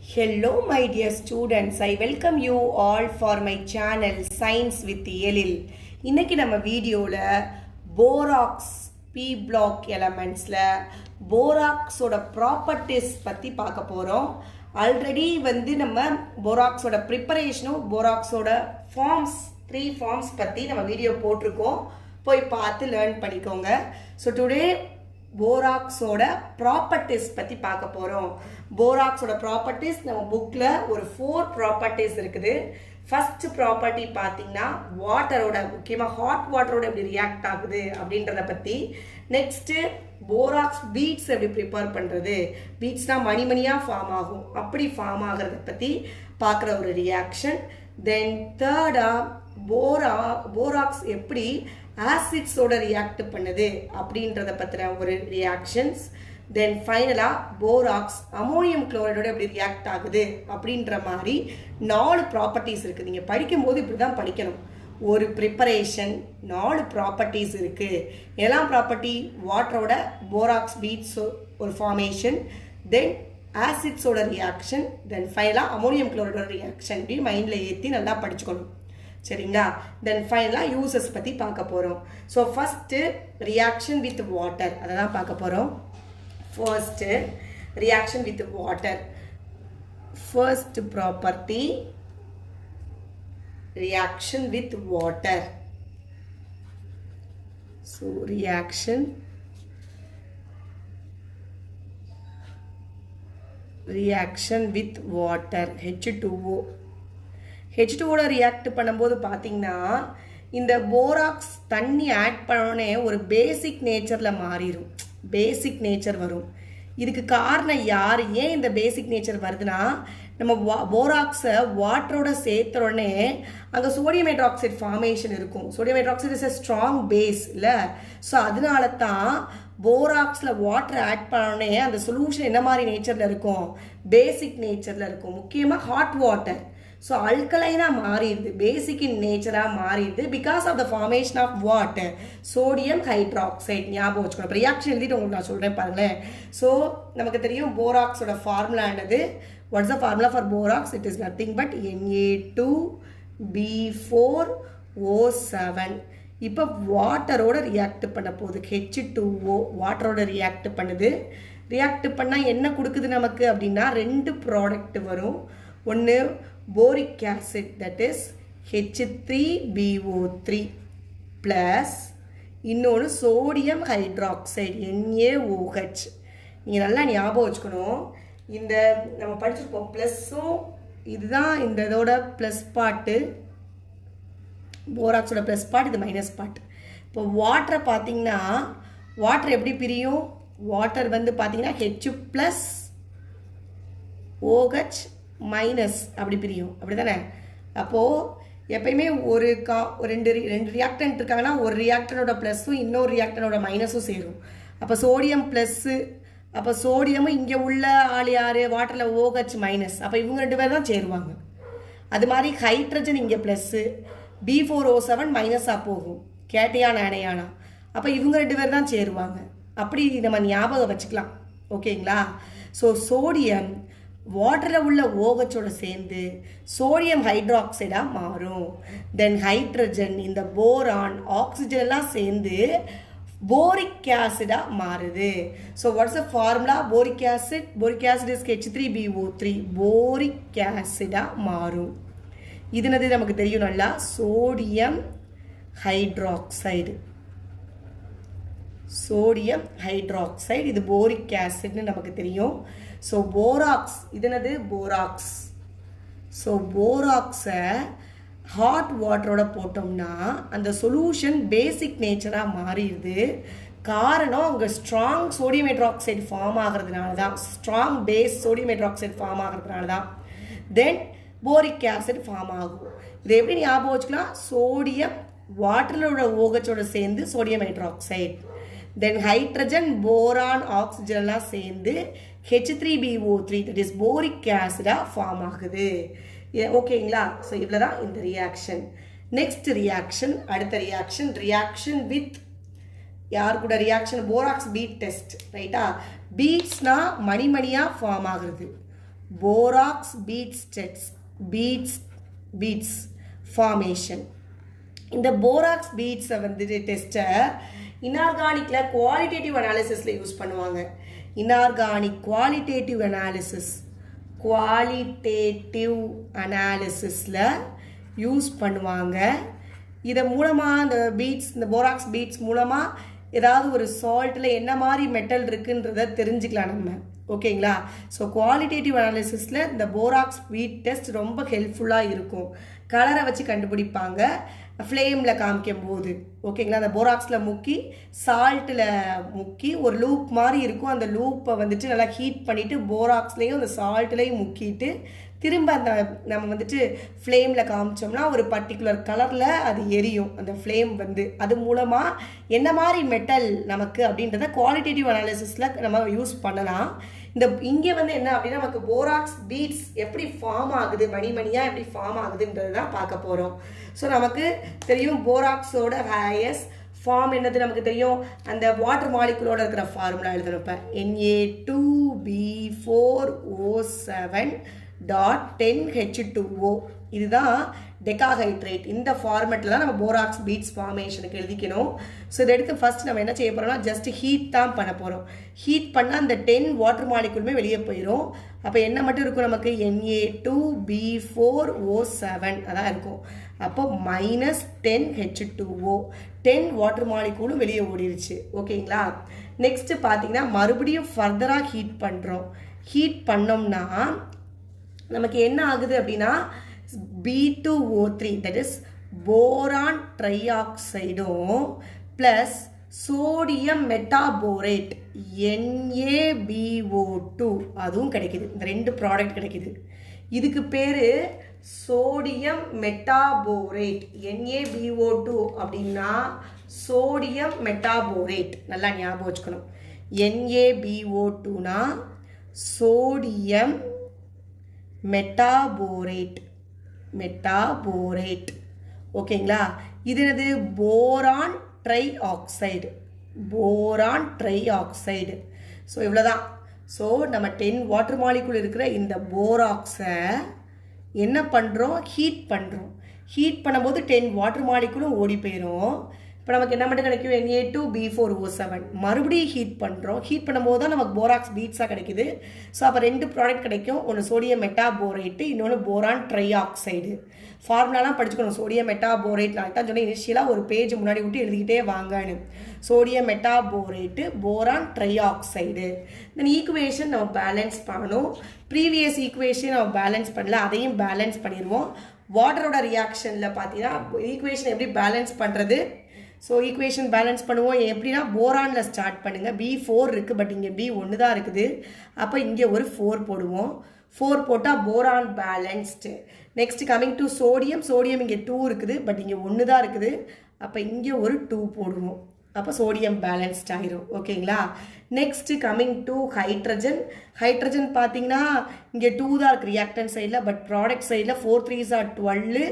Hello my dear students, I welcome you all for my channel Science with Elil. இன்னைக்கு நம்ம வீடியோல borax P block elementsல போராக்ஸோட properties பத்தி பார்க்க போறோம். ஆல்ரெடி நம்ம போராக்ஸோட ப்ரிப்பரேஷனும் போராக்ஸோட ஃபார்ம்ஸ் 3 ஃபார்ம்ஸ் பத்தி நம்ம வீடியோ போட்டிருக்கோம். போய் பார்த்து லேர்ன் பண்ணிக்கோங்க. ஸோ டுடே போராக்ஸோட ப்ராப்பர்ட்டிஸ் பற்றி பார்க்க போகிறோம். போராக்ஸோட ப்ராப்பர்ட்டிஸ் நம்ம புக்கில் ஒரு 4 ப்ராப்பர்ட்டிஸ் இருக்குது. ஃபர்ஸ்ட் ப்ராப்பர்ட்டி பார்த்தீங்கன்னா வாட்டரோட, முக்கியமாக ஹாட் வாட்டரோட எப்படி ரியாக்ட் ஆகுது அப்படின்றத பற்றி. நெக்ஸ்ட்டு போராக்ஸ் பீட்ஸ் எப்படி ப்ரிப்பேர் பண்ணுறது, பீட்ஸ்னால் மணிமணியாக ஃபார்ம் ஆகும், அப்படி ஃபார்ம் ஆகிறத பற்றி பார்க்குற ஒரு ரியாக்ஷன். தென் தேர்டாக போராக்ஸ் எப்படி ஆசிட்ஸோட ரியாக்ட் பண்ணுது அப்படின்றத பற்றின ஒரு ரியாக்ஷன்ஸ். தென் ஃபைனலாக போராக்ஸ் அமோனியம் குளோரைடோட எப்படி ரியாக்ட் ஆகுது அப்படின்ற மாதிரி 4 ப்ராப்பர்ட்டிஸ் இருக்குது. நீங்கள் படிக்கும்போது இப்படி தான் படிக்கணும். ஒரு ப்ரிப்பரேஷன் 4 ப்ராப்பர்ட்டிஸ் இருக்குது. எல்லாம் ப்ராப்பர்ட்டி வாட்டரோட போராக்ஸ் பீட்ஸ் ஒரு ஃபார்மேஷன், தென் ஆசிட்ஸோட ரியாக்ஷன், தென் ஃபைனலாக அமோனியம் குளோரைடோட ரியாக்ஷன். இப்படி மைண்டில் ஏற்றி நல்லா படிச்சுக்கணும், சரிங்களா? தென் ஃபைனலாக யூசஸ் பற்றி பார்க்க போகிறோம். So first reaction with water, அதை தான் பார்க்க போகிறோம். First reaction with water. First property reaction with water. So reaction with water H2O. H2ஓட ரியாக்ட் பண்ணும்போது பார்த்தீங்கன்னா இந்த போராக்ஸ் தண்ணி ஆட் பண்ணோடனே ஒரு பேசிக் நேச்சரில் மாறிடும், பேசிக் நேச்சர் வரும். இதுக்கு காரணம் யார், ஏன் இந்த பேசிக் நேச்சர் வருதுன்னா, நம்ம போராக்ஸை வாட்டரோட சேர்த்த உடனே அங்கே சோடியம் ஹைட்ராக்சைடு ஃபார்மேஷன் இருக்கும். Sodium hydroxide is a strong base இல்லை? ஸோ அதனால தான் போராக்ஸில் வாட்டர் ஆட் பண்ணோடனே அந்த சொல்யூஷன் என்ன மாதிரி நேச்சரில் இருக்கும், பேசிக் நேச்சரில் இருக்கும். முக்கியமாக ஹாட் வாட்டர். ஸோ அல்கலைனாக மாறிடுது, பேசிக் இன் நேச்சராக மாறிடுது because of the formation of water, sodium hydroxide. ஞாபகம் வச்சுக்கணும். இப்போ ரியாக்ஷன் எழுதிட்டு உங்களுக்கு நான் சொல்கிறேன் பாருங்களேன். ஸோ நமக்கு தெரியும் போராக்ஸோட ஃபார்முலா என்னது. Watts the formula for borax? It is nothing but Na2B4O7. இப்போ வாட்டரோட ரியாக்ட் பண்ண போகுது. H2O வாட்டரோட ரியாக்ட் பண்ணுது. ரியாக்ட் பண்ணால் என்ன கொடுக்குது நமக்கு அப்படின்னா 2 ப்ராடக்ட் வரும். ஒன்று boric acid, that is H3BO3 plus இன்னொன்று சோடியம் ஹைட்ராக்சைடு NaOH. நீங்கள் நல்லா ஞாபகம் வச்சுக்கணும். இந்த நம்ம படிச்சிருப்போம் ப்ளஸ்ஸும், இதுதான் இந்த இதோட ப்ளஸ் பார்ட்டு, போராக்ஸோட ப்ளஸ் பார்ட், இது மைனஸ் பார்ட். இப்போ வாட்டரை பார்த்தீங்கன்னா வாட்டர் எப்படி பிரியும், வாட்டர் பார்த்தீங்கன்னா H+OH மைனஸ் அப்படி பிரியும், அப்படி தானே? அப்போது எப்பயுமே ரெண்டு ரியாக்டன்ட் இருக்காங்கன்னா ஒரு ரியாக்டனோட ப்ளஸ்ஸும் இன்னொரு ரியாக்டனோட மைனஸும் சேரும். அப்போ சோடியம் ப்ளஸ்ஸு, அப்போ சோடியமும் இங்கே உள்ள ஆள் யார், வாட்டரில் OH மைனஸ், அப்போ இவங்க 2 பேர் தான் சேருவாங்க. அது மாதிரி ஹைட்ரஜன் இங்கே ப்ளஸ்ஸு, B4O7 மைனஸாக போகும், கேட்டையான் ஆனையானா, அப்போ இவங்க 2 பேர் தான் சேருவாங்க. அப்படி நம்ம ஞாபகம் வச்சுக்கலாம், ஓகேங்களா? ஸோ சோடியம் வாட்டரில் உள்ள OHோட சேர்ந்து சோடியம் ஹைட்ராக்சைடாக மாறும். தென் ஹைட்ரஜன் இந்த போரான் ஆக்சிஜன் எல்லாம் சேர்ந்து போரிக் ஆசிடாக மாறுது. So what's the formula? Boric acid is H3BO3, boric ஆசிடாக மாறும். இதுனது நமக்கு தெரியும் நல்லா, சோடியம் ஹைட்ராக்சைடு. இது போரிக் ஆசிட்னு நமக்கு தெரியும். ஸோ போராக்ஸ், இதுனது போராக்ஸ். ஸோ போராக்ஸை ஹாட் வாட்டரோட போட்டோம்னா அந்த சொல்யூஷன் பேசிக் நேச்சராக மாறிடுது. காரணம் அங்கே ஸ்ட்ராங் சோடியம் ஹைட்ராக்சைடு ஃபார்ம் ஆகிறதுனால தான், strong base sodium hydroxide form ஆகிறதுனால தான். தென் போரிக் ஆசிட் ஃபார்ம் ஆகும். இதை எப்படி ஞாபகம் வச்சுக்கலாம்? சோடியம் வாட்டரோட OHோட சேர்ந்து sodium hydroxide, then hydrogen boron oxygen எல்லாம் சேர்ந்து H3BO3, தட் இஸ் போரிக் ஆசிடாக ஃபார்ம் ஆகுது. ஓகேங்களா? ஸோ இவ்வளோ தான் இந்த ரியாக்ஷன். நெக்ஸ்ட் ரியாக்ஷன், அடுத்த ரியாக்ஷன் வித் யார் கூட ரியாக்ஷன்? போராக்ஸ் பீட் டெஸ்ட், ரைட்டா? பீட்ஸ்னா மணிமணியாக ஃபார்ம் ஆகுறது. borax beads formation. இந்த borax beads வந்துட்டு டெஸ்ட்டை இன்ஆர்கானிக்ல குவாலிட்டேட்டிவ் அனாலிசிஸ்ல யூஸ் பண்ணுவாங்க. இன்ஆர்கானிக் குவாலிட்டேட்டிவ் அனாலிசிஸ்ல யூஸ் பண்ணுவாங்க. இதை மூலமாக இந்த போராக்ஸ் பீட்ஸ் மூலமாக ஏதாவது ஒரு சால்ட்டில் என்ன மாதிரி மெட்டல் இருக்குன்றதை தெரிஞ்சுக்கலாம் நம்ம. ஓகேங்களா? ஸோ குவாலிட்டேட்டிவ் அனாலிசிஸில் இந்த போராக்ஸ் பீட் டெஸ்ட் ரொம்ப ஹெல்ப்ஃபுல்லாக இருக்கும். கலரை வச்சு கண்டுபிடிப்பாங்க ஃப்ளேமில் காமிக்கும் போது. ஓகேங்களா? அந்த போராக்ஸில் முக்கி சால்ட்டில் முக்கி ஒரு லூப் மாதிரி இருக்கும். அந்த லூப்பை வந்துட்டு நல்லா ஹீட் பண்ணிவிட்டு போராக்ஸ்லேயும் அந்த சால்ட்லேயும் முக்கிட்டு திரும்ப அந்த நம்ம வந்துட்டு ஃப்ளேமில் காமிச்சோம்னா ஒரு பர்டிகுலர் கலரில் அது எரியும். அந்த ஃப்ளேம் அது மூலமாக என்ன மாதிரி மெட்டல் நமக்கு அப்படின்றத குவாலிட்டேட்டிவ் அனாலிசிஸில் நம்ம யூஸ் பண்ணலாம். இங்கே என்ன அப்படின்னா நமக்கு போராக்ஸ் பீட்ஸ் எப்படி ஃபார்ம் ஆகுது, மணியாக எப்படி ஃபார்ம் ஆகுதுன்றது தான் பார்க்க போகிறோம். ஸோ நமக்கு தெரியும் போராக்ஸோட ஹையஸ்ட் ஃபார்ம் என்னது நமக்கு தெரியும். அந்த வாட்டர் மாலிகுலோட இருக்கிற ஃபார்முலா எழுதணும். இப்போ Na2B4O7.10H2O இதுதான் டெகாஹைட்ரேட். இந்த ஃபார்மெட்டில் தான் நம்ம போராக்ஸ் பீட்ஸ் ஃபார்மேஷனுக்கு எழுதிக்கணும். ஸோ இதை எடுத்து ஃபர்ஸ்ட் நம்ம என்ன செய்ய போகிறோம்னா ஜஸ்ட் ஹீட் தான் பண்ண போகிறோம். ஹீட் பண்ணால் அந்த 10 வாட்டர் மாலிகுலுமே வெளியே போயிடும். அப்போ என்ன மட்டும் இருக்கும் நமக்கு Na2B4O7 அதான் இருக்கும். அப்போ -10H2O 10 வாட்டர் மாலிகுலும் வெளியே ஓடிடுச்சு. ஓகேங்களா? நெக்ஸ்ட் பார்த்தீங்கன்னா மறுபடியும் ஃபர்தராக ஹீட் பண்ணுறோம். ஹீட் பண்ணோம்னா நமக்கு என்ன ஆகுது அப்படின்னா B2O3 that is boron trioxide plus sodium metaborate NaBO2 அதுவும் கிடைக்குது. இந்த ரெண்டு ப்ராடக்ட் கிடைக்குது. இதுக்கு பேரு சோடியம் மெட்டாபோரேட். NaBO2 அப்படின்னா சோடியம் மெட்டாபோரேட். நல்லா ஞாபகம் வச்சுக்கணும். NaBO2னா சோடியம் மெட்டாபோரேட். ஓகேங்களா? இது என்னது போரான் ட்ரைஆக்சைடு. ஸோ இவ்வளோதான். ஸோ நம்ம 10 வாட்டர் மாலிகுல் இருக்கிற இந்த போராக்ஸை என்ன பண்ணுறோம், ஹீட் பண்ணுறோம். ஹீட் பண்ணும்போது 10 வாட்டர் மாலிகுலும் ஓடி போயிடும். இப்போ நமக்கு என்ன மட்டும் கிடைக்கும், Na2B4O7. மறுபடியும் ஹீட் பண்ணுறோம். ஹீட் பண்ணும்போது தான் நமக்கு போராக்ஸ் பீட்ஸாக கிடைக்குது. ஸோ அப்போ ரெண்டு ப்ராடக்ட் கிடைக்கும். ஒன்று சோடியம் மெட்டாபோரேட்டு, இன்னொன்று போரான் ட்ரைஆக்சைடு. ஃபார்முலாலாம் படிச்சுக்கணும். சோடியம் மெட்டாபோரேட் நான் தான் சொன்னேன் இனிஷியலாக ஒரு பேஜ் முன்னாடி விட்டு எழுதிக்கிட்டே வாங்கன்னு. Sodium metaborate, boron trioxide. Then equation நம்ம பேலன்ஸ் பண்ணணும். ப்ரீவியஸ் ஈக்குவேஷன் நம்ம பேலன்ஸ் பண்ணல, அதையும் பேலன்ஸ் பண்ணிடுவோம். வாட்டரோட ரியாக்ஷனில் பார்த்தீங்கன்னா ஈக்குவேஷன் எப்படி பேலன்ஸ் பண்ணுறது. ஸோ ஈக்குவேஷன் பேலன்ஸ் பண்ணுவோம் எப்படின்னா போரானில் ஸ்டார்ட் பண்ணுங்கள். B4 இருக்குது, பட் இங்கே B1 தான் இருக்குது. அப்போ இங்கே ஒரு 4 போடுவோம். 4 போட்டால் boron balanced. Next coming to sodium இங்கே 2 இருக்குது, பட் இங்கே 1 தான் இருக்குது. அப்போ இங்கே ஒரு 2 போடுவோம். அப்போ சோடியம் பேலன்ஸ்ட் ஆயிரும். ஓகேங்களா? நெக்ஸ்ட் கமிங் டு ஹைட்ரஜன் பார்த்தீங்கன்னா இங்கே 2 தான் இருக்குது ரியாக்டன் சைடில், பட் ப்ராடக்ட் சைடில் 4 3s are 12.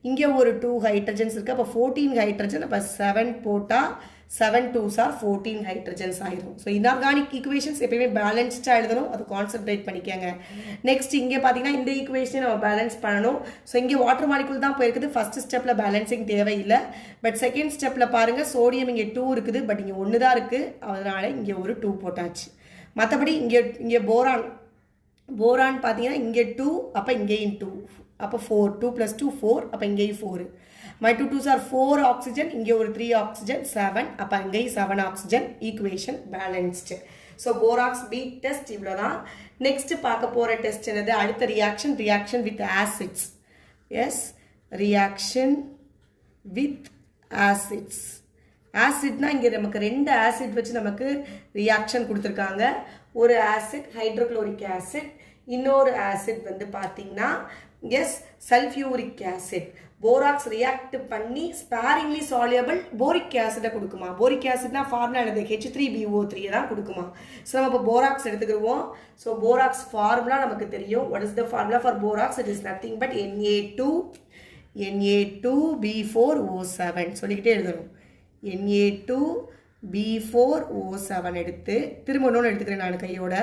இங்கே ஒரு 2 ஹைட்ரஜன்ஸ் இருக்குது. அப்போ 14 ஹைட்ரஜன். அப்போ 7 போட்டால் 7 2s are 14 ஹைட்ரஜன்ஸ் ஆயிரும். ஸோ இன்ஆர்கானிக் ஈக்குவேஷன்ஸ் எப்பயுமே பேலன்ஸ்டாக எழுதணும். அது கான்சென்ட்ரேட் பண்ணிக்கோங்க. நெக்ஸ்ட் இங்கே பார்த்தீங்கன்னா இந்த ஈக்குவேஷனை நம்ம பேலன்ஸ் பண்ணணும். ஸோ இங்கே வாட்டர் மாலிகுல் தான் போயிருக்குது. ஃபர்ஸ்ட் ஸ்டெப்பில் பேலன்சிங் தேவையில்லை. பட் செகண்ட் ஸ்டெப்பில் பாருங்கள் சோடியம் இங்கே 2 இருக்குது, பட் இங்கே 1 தான் இருக்குது. அதனால் இங்கே ஒரு 2 போட்டாச்சு. மற்றபடி இங்கே போரான் பார்த்தீங்கன்னா இங்கே 2, அப்போ இங்கேயும் 2. அப்போ 4 2 + 2 4. அப்போ இங்கேயும் 4. My 2 2s are 4 oxygen. இங்கே ஒரு 3 ஆக்சிஜன் 7. அப்போ இங்கேயும் 7 oxygen. Equation balanced. So borax bead test இவ்வளோதான். நெக்ஸ்ட் பார்க்க போகிற டெஸ்ட் என்னது, அடுத்த reaction with acids. Yes, reaction with acids. ஆசிட்னா இங்கே நமக்கு 2 ஆசிட் வச்சு நமக்கு ரியாக்ஷன் கொடுத்துருக்காங்க. ஒரு ஆசிட் ஹைட்ரோக்ளோரிக் ஆசிட், இன்னொரு ஆசிட் பார்த்தீங்கன்னா yes sulphuric acid. Borax react பண்ணி ஸ்பேரிங்லி சாலியபிள் போரிக் ஆசிடை கொடுக்குமா. போரிக் ஆசிட்னா ஃபார்முலா என்னது, H3BO3 தான் கொடுக்குமா. ஸோ நம்ம இப்போ போராக்ஸ் எடுத்துக்கிடுவோம். ஸோ போராக்ஸ் ஃபார்முலா நமக்கு தெரியும். What is the formula for borax? It is nothing but Na2B4O7 சொல்லிக்கிட்டே எழுதணும். Na2B4O7 எடுத்து திரும்ப இன்னொன்று எடுத்துக்கிறேன் நான் கையோட.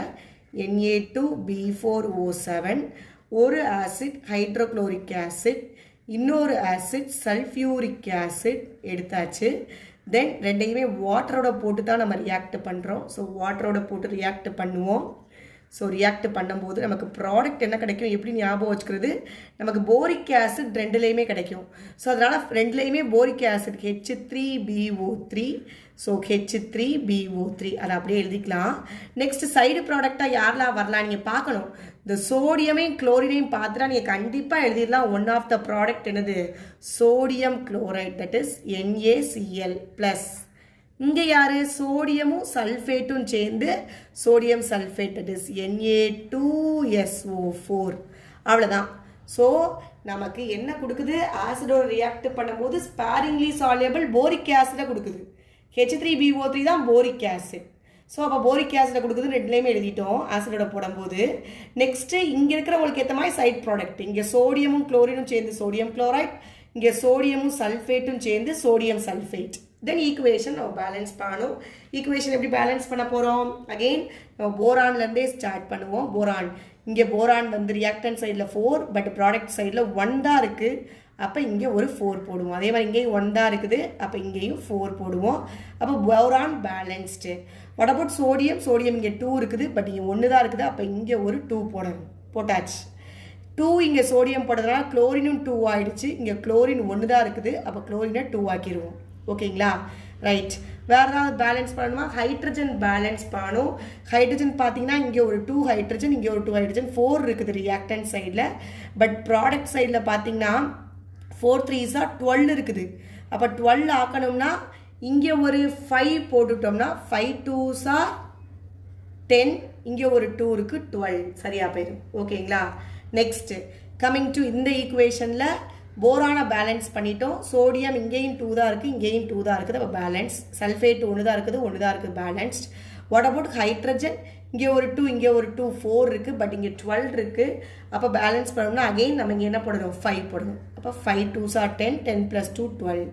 Na2B4O7 ஒரு ஆசிட் ஹைட்ரோக்ளோரிக் ஆசிட் இன்னொரு ஆசிட் சல்ஃபியூரிக் ஆசிட் எடுத்தாச்சு தென் ரெண்டையுமே வாட்டரோட போட்டு தான் நம்ம ரியாக்ட் பண்ணுறோம் ஸோ வாட்டரோட போட்டு ரியாக்ட் பண்ணுவோம் ஸோ ரியாக்ட் பண்ணும்போது நமக்கு ப்ராடக்ட் என்ன கிடைக்கும் எப்படி ஞாபகம் வச்சுக்கிறது நமக்கு போரிக் ஆசிட் ரெண்டுலேயுமே கிடைக்கும் ஸோ அதனால் ரெண்டுலேயுமே boric acid H3BO3 so H3BO3 அதை அப்படியே எழுதிக்கலாம் நெக்ஸ்ட் சைடு ப்ராடக்டாக யாரெல்லாம் வரலாம் நீங்கள் பார்க்கணும் இந்த சோடியமையும் குளோரினையும் பார்த்துட்டா நீங்கள் கண்டிப்பாக எழுதிடலாம் ஒன் ஆஃப் த ப்ராடக்ட் என்னது sodium chloride that is NaCl plus இங்கே யாரு சோடியமும் சல்ஃபேட்டும் சேர்ந்து sodium sulphate that is Na2SO4 அவ்வளோதான் ஸோ நமக்கு என்ன கொடுக்குது ஆசிடோட ரியாக்ட் பண்ணும்போது ஸ்பாரிங்லி சால்யபிள் போரிக் ஆசிடை கொடுக்குது H3BO3 தான் போரிக் ஆசிட் ஸோ அப்போ போரிக் ஆசிடை கொடுக்குது ரெண்டுலேயுமே எழுதிட்டோம் ஆசிடோட போடும்போது நெக்ஸ்ட்டு இங்கே இருக்கிறவங்களுக்கு ஏற்ற மாதிரி சைட் ப்ராடக்ட் இங்கே சோடியமும் குளோரினும் சேர்ந்து சோடியம் குளோரைட் இங்கே சோடியமும் சல்ஃபேட்டும் சேர்ந்து சோடியம் சல்ஃபேட் தென் ஈக்குவேஷன் நம்ம பேலன்ஸ் பண்ணணும் ஈக்குவேஷன் எப்படி பேலன்ஸ் பண்ண போகிறோம் அகெயின் நம்ம போரான்லேருந்தே ஸ்டார்ட் பண்ணுவோம் போரான் இங்கே போரான் வந்து ரியாக்டன் சைடில் 4 பட் ப்ராடக்ட் சைடில் 1 தான் இருக்குது அப்போ இங்கே ஒரு 4 போடுவோம் அதே மாதிரி இங்கேயும் 1 தான் இருக்குது அப்போ இங்கேயும் 4 போடுவோம் அப்போ boron balanced what about sodium sodium இங்கே 2 இருக்குது பட் இங்கே 1 தான் இருக்குது அப்போ இங்கே ஒரு 2 போடணும் போட்டாச்சு 2 இங்கே சோடியம் போடுறதுனால குளோரினும் 2 ஆயிடுச்சு இங்கே குளோரின் 1 தான் இருக்குது அப்போ குளோரினை 2 ஆக்கிடுவோம் ஓகேங்களா ரைட் வேறு ஏதாவது பேலன்ஸ் பண்ணணுமா ஹைட்ரஜன் பேலன்ஸ் பண்ணணும் ஹைட்ரஜன் பார்த்தீங்கன்னா இங்கே ஒரு 2 ஹைட்ரஜன் இங்கே ஒரு 2 ஹைட்ரஜன் 4 இருக்குது ரியாக்டன் சைடில் பட் ப்ராடக்ட் சைடில் பார்த்தீங்கன்னா 4 3s 12 இருக்குது அப்போ 12 ஆக்கணும்னா இங்கே ஒரு 5 போட்டுட்டோம்னா 5 2s 10 இங்கே ஒரு 2 இருக்குது 12 சரியா போயிடும் ஓகேங்களா நெக்ஸ்ட் கம்மிங் டு இந்த ஈக்குவேஷனில் போரானை பேலன்ஸ் பண்ணிட்டோம் சோடியம் இங்கேயும் 2 தான் இருக்குது இங்கேயும் 2 தான் இருக்குது அப்போ பேலன்ஸ் சல்ஃபேட் 1 தான் இருக்குது பேலன்ஸ்ட் வாட் அபவுட் ஹைட்ரஜன் இங்கே ஒரு 2 இங்கே ஒரு 2 4 இருக்குது பட் இங்கே 12 இருக்குது அப்போ பேலன்ஸ் பண்ணோம்னா அகெயின் நம்ம இங்கே என்ன போடணும் 5 போடணும் அப்போ 5 2s 10 10 + 2 12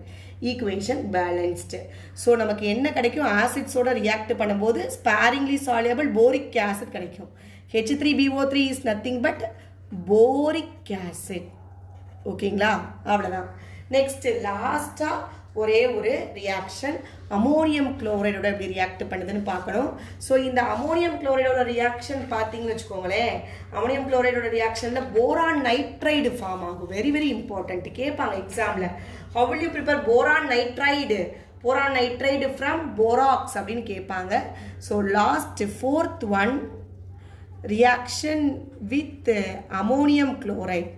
ஈக்குவேஷன் பேலன்ஸ்டு ஸோ நமக்கு என்ன கிடைக்கும் ஆசிட்ஸோட ரியாக்ட் பண்ணும்போது ஸ்பாரிங்லி சால்யபிள் போரிக் ஆசிட் கிடைக்கும் H3BO3 is nothing but boric acid ஓகேங்களா அவ்வளோதான் நெக்ஸ்ட் லாஸ்ட்டாக ஒரே ஒரு ரியாக்ஷன் அமோனியம் குளோரைடோட எப்படி ரியாக்ட் பண்ணுதுன்னு பார்க்கணும் ஸோ இந்த அமோனியம் குளோரைடோட ரியாக்ஷன் பார்த்தீங்கன்னு வச்சுக்கோங்களேன் அமோனியம் குளோரைடோட ரியாக்ஷனில் போரான் நைட்ரைடு ஃபார்ம் ஆகும் வெரி வெரி இம்பார்ட்டன்ட் கேட்பாங்க எக்ஸாமில் how will you prepare boron nitride from borax அப்படின்னு கேட்பாங்க so last 4th one reaction with ammonium chloride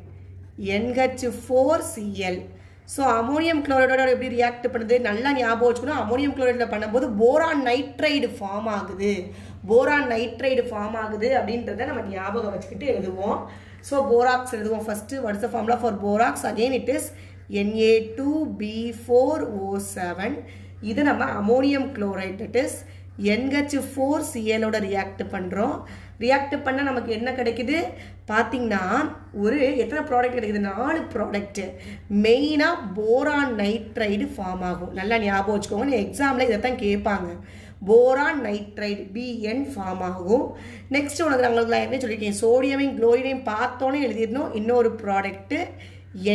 NH4Cl so ammonium குளோரைடோட எப்படி ரியாக்ட் பண்ணுது நல்லா ஞாபகம் வச்சுக்கணும் அமோனியம் குளோரைடில் பண்ணும்போது போரான் நைட்ரைடு ஃபார்ம் ஆகுது அப்படின்றத நம்ம ஞாபகம் வச்சுக்கிட்டு எழுதுவோம் ஸோ போராக்ஸ் எழுதுவோம் first what is the formula for borax again it is Na2B4O7 இது நம்ம அமோனியம் குளோரைட் இட் இஸ் NH4Clோட ரியாக்ட் பண்ணுறோம் ரியாக்ட் பண்ணால் நமக்கு என்ன கிடைக்குது பார்த்தீங்கன்னா ஒரு எத்தனை ப்ராடக்ட் கிடைக்குது 4 ப்ராடக்ட் மெயினாக போரான் நைட்ரைடு ஃபார்ம் ஆகும் நல்லா ஞாபகம் வச்சுக்கோங்க எக்ஸாமில் இதை தான் கேட்பாங்க போரான் நைட்ரைடு BN ஃபார்ம் ஆகும் நெக்ஸ்ட் உனக்கு நாங்களுக்கு என்ன சொல்லியிருக்கேன் சோடியமையும் குளோரினையும் பார்த்தோன்னே எழுதிடணும் இன்னொரு product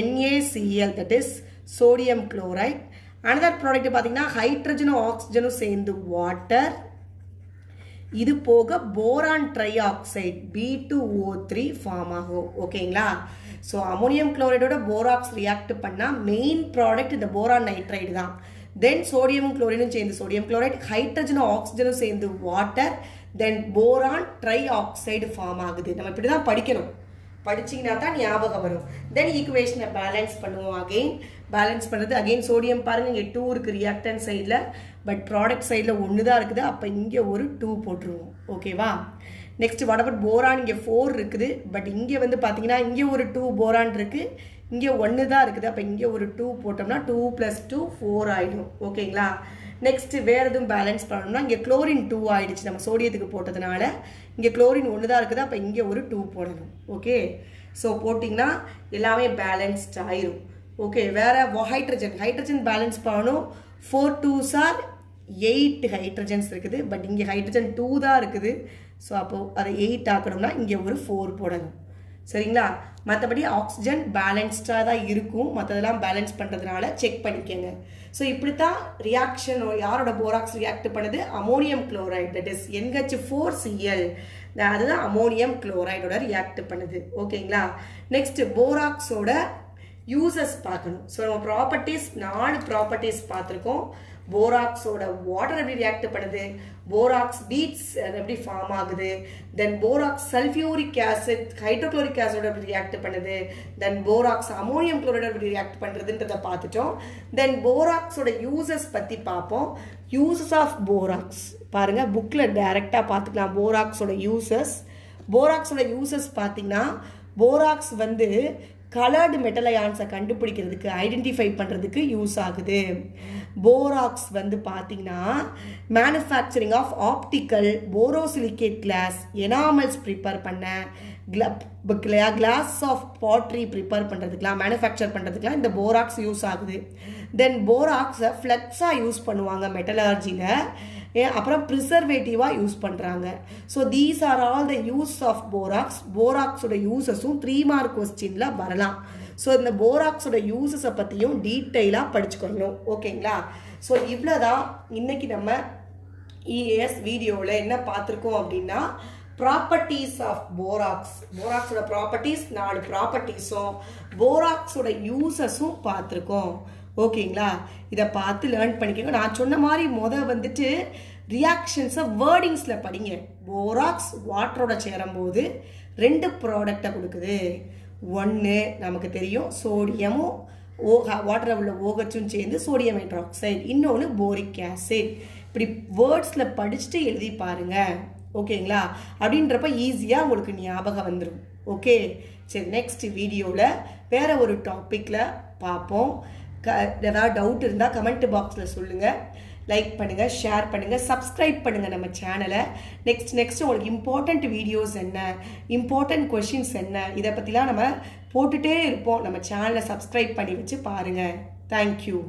NaCl that is sodium chloride another product பார்த்தீங்கன்னா ஹைட்ரஜனும் ஆக்சிஜனும் சேர்ந்து வாட்டர் இது போக boron try oxide B2O3 form ஆகும் ஓகேங்களா ஸோ அமோனியம் குளோரைடோட போராக்ஸ் ரியாக்ட் பண்ணால் மெயின் ப்ராடக்ட் இந்த போரான் நைட்ரைடு தான் தென் சோடியமும் குளோரினும் சேர்ந்து சோடியம் குளோரைட் ஹைட்ரஜனும் ஆக்சிஜனும் சேர்ந்து வாட்டர் தென் போரான் ட்ரை ஆக்சைடு ஃபார்ம் ஆகுது நம்ம இப்படி தான் படிக்கணும் படிச்சிங்கன்னா தான் ஞாபகம் வரும் தென் ஈக்குவேஷனை பேலன்ஸ் பண்ணுவோம் அகெயின் பேலன்ஸ் பண்ணுறது அகெயின் சோடியம் பாருங்கள் இங்கே 2 இருக்குது ரியாக்டன் சைடில் பட் ப்ராடக்ட் சைடில் 1 தான் இருக்குது அப்போ இங்கே ஒரு 2 போட்டுருவோம் ஓகேவா நெக்ஸ்ட் வாட் அபவுட் போரான் இங்கே 4 இருக்குது பட் இங்கே வந்து பார்த்தீங்கன்னா இங்கே ஒரு 2 போரான் இருக்குது இங்கே 1 தான் இருக்குது அப்போ இங்கே ஒரு 2 போட்டோம்னா 2 + 2 4 ஆகிடும் ஓகேங்களா நெக்ஸ்ட் வேறு எதுவும் பேலன்ஸ் பண்ணணும்னா இங்கே குளோரின் 2 ஆகிடுச்சு நம்ம சோடியத்துக்கு போட்டதுனால இங்கே குளோரின் 1 தான் இருக்குது அப்போ இங்கே ஒரு 2 போடணும் ஓகே ஸோ போட்டிங்கன்னா எல்லாமே பேலன்ஸ்ட் ஆயிரும் ஓகே வேறு ஹைட்ரஜன் பேலன்ஸ் பண்ணணும் 4 2s 8 ஹைட்ரஜன்ஸ் இருக்குது பட் இங்கே ஹைட்ரஜன் 2 தான் இருக்குது ஸோ அப்போது அதை 8 ஆக்கணும்னா இங்கே ஒரு 4 போடணும். சரிங்களா? மற்றபடி ஆக்சிஜன் பேலன்ஸ்டாக தான் இருக்கும். மற்றதெல்லாம் பேலன்ஸ் பண்ணுறதுனால செக் பண்ணிக்கோங்க. ஸோ இப்படி தான் ரியாக்ஷன் யாரோட போராக்ஸ் ரியாக்ட் பண்ணுது? Ammonium chloride, that is NH4Cl. அதுதான் அமோனியம் குளோரைடோட ரியாக்ட் பண்ணுது. ஓகேங்களா? நெக்ஸ்ட் போராக்ஸோட யூசஸ் பார்க்கணும். ஸோ நம்ம ப்ராப்பர்ட்டிஸ் 4 ப்ராப்பர்ட்டிஸ் பார்த்துருக்கோம். போராக்ஸோட வாட்டர் எப்படி ரியாக்ட் பண்ணுது, போராக்ஸ் பீட்ஸ் அது எப்படி ஃபார்ம் ஆகுது, தென் போராக்ஸ் சல்ஃபியூரிக் ஆசிட் ஹைட்ரோக்ளோரிக் ஆசிடோட எப்படி ரியாக்ட் பண்ணுது, தென் போராக்ஸ் அமோனியம் குளோரைடு எப்படி ரியாக்ட் பண்ணுறதுன்றதை பார்த்துட்டோம். தென் போராக்ஸோட யூசஸ் பற்றி பார்ப்போம். யூசஸ் ஆஃப் போராக்ஸ் பாருங்கள், புக்கில் டைரெக்டாக பார்த்துக்கலாம். போராக்ஸோட யூசஸ் பார்த்தீங்கன்னா, போராக்ஸ் வந்து கலர்டு மெட்டல் அயான்ஸை கண்டுபிடிக்கிறதுக்கு ஐடென்டிஃபை பண்ணுறதுக்கு யூஸ் ஆகுது. போராக்ஸ் வந்து பார்த்தீங்கன்னா manufacturing of optical borosilicate glass enamels prepare பண்ண, கிளாஸ் ஆஃப் பாட்ரி ப்ரிப்பேர் பண்ணுறதுக்குலாம் மேனுஃபேக்சர் பண்ணுறதுக்குலாம் இந்த போராக்ஸ் யூஸ் ஆகுது. தென் போராக்ஸை ஃப்ளெக்ஸாக யூஸ் பண்ணுவாங்க மெட்டலர்ஜியில். அப்புறம் ப்ரிசர்வேட்டிவாக யூஸ் பண்ணுறாங்க. So these are all the use of borax. போராக்ஸோட யூசஸும் 3 மார்க் கொஸ்டினில் வரலாம். ஸோ இந்த போராக்ஸோட யூசஸை பற்றியும் டீட்டெயிலாக படிச்சுக்கணும். ஓகேங்களா? ஸோ இவ்வளோதான் இன்னைக்கு நம்ம EAS வீடியோவில் என்ன பார்த்துருக்கோம் அப்படின்னா, ப்ராப்பர்ட்டிஸ் ஆஃப் போராக்ஸ், போராக்ஸோட ப்ராப்பர்ட்டிஸ் 4 ப்ராப்பர்ட்டிஸும் போராக்ஸோட யூசஸும் பார்த்துருக்கோம். ஓகேங்களா? இதை பார்த்து லேர்ன் பண்ணிக்கோங்க. நான் சொன்ன மாதிரி வந்துட்டு ரியாக்ஷன்ஸை வேர்டிங்ஸில் படிங்க. போராக்ஸ் வாட்டரோட சேரும்போது 2 ப்ராடக்டை கொடுக்குது. ஒன்று நமக்கு தெரியும், சோடியமும் வாட்டரில் உள்ள OHும் சேர்ந்து சோடியம் ஹைட்ராக்சைடு, இன்னொன்று போரிக் ஆசிட். இப்படி வேர்ட்ஸில் படிச்சுட்டு எழுதி பாருங்க. ஓகேங்களா? அப்படின்றப்ப ஈஸியாக உங்களுக்கு ஞாபகம் வந்துடும். ஓகே, சரி, நெக்ஸ்ட் வீடியோவில் வேறு ஒரு டாப்பிக்கில் பார்ப்போம். ஏதாவது டவுட் இருந்தால் கமெண்ட் பாக்ஸில் சொல்லுங்கள். லைக் பண்ணுங்கள், ஷேர் பண்ணுங்கள், சப்ஸ்கிரைப் பண்ணுங்கள் நம்ம சேனலை. நெக்ஸ்ட் உங்களுக்கு இம்பார்ட்டண்ட் வீடியோஸ் என்ன, இம்பார்ட்டண்ட் கொஷின்ஸ் என்ன, இதை பற்றிலாம் நம்ம போட்டுகிட்டே இருப்போம். நம்ம சேனலை சப்ஸ்கிரைப் பண்ணி வச்சு பாருங்கள். தேங்க்யூ.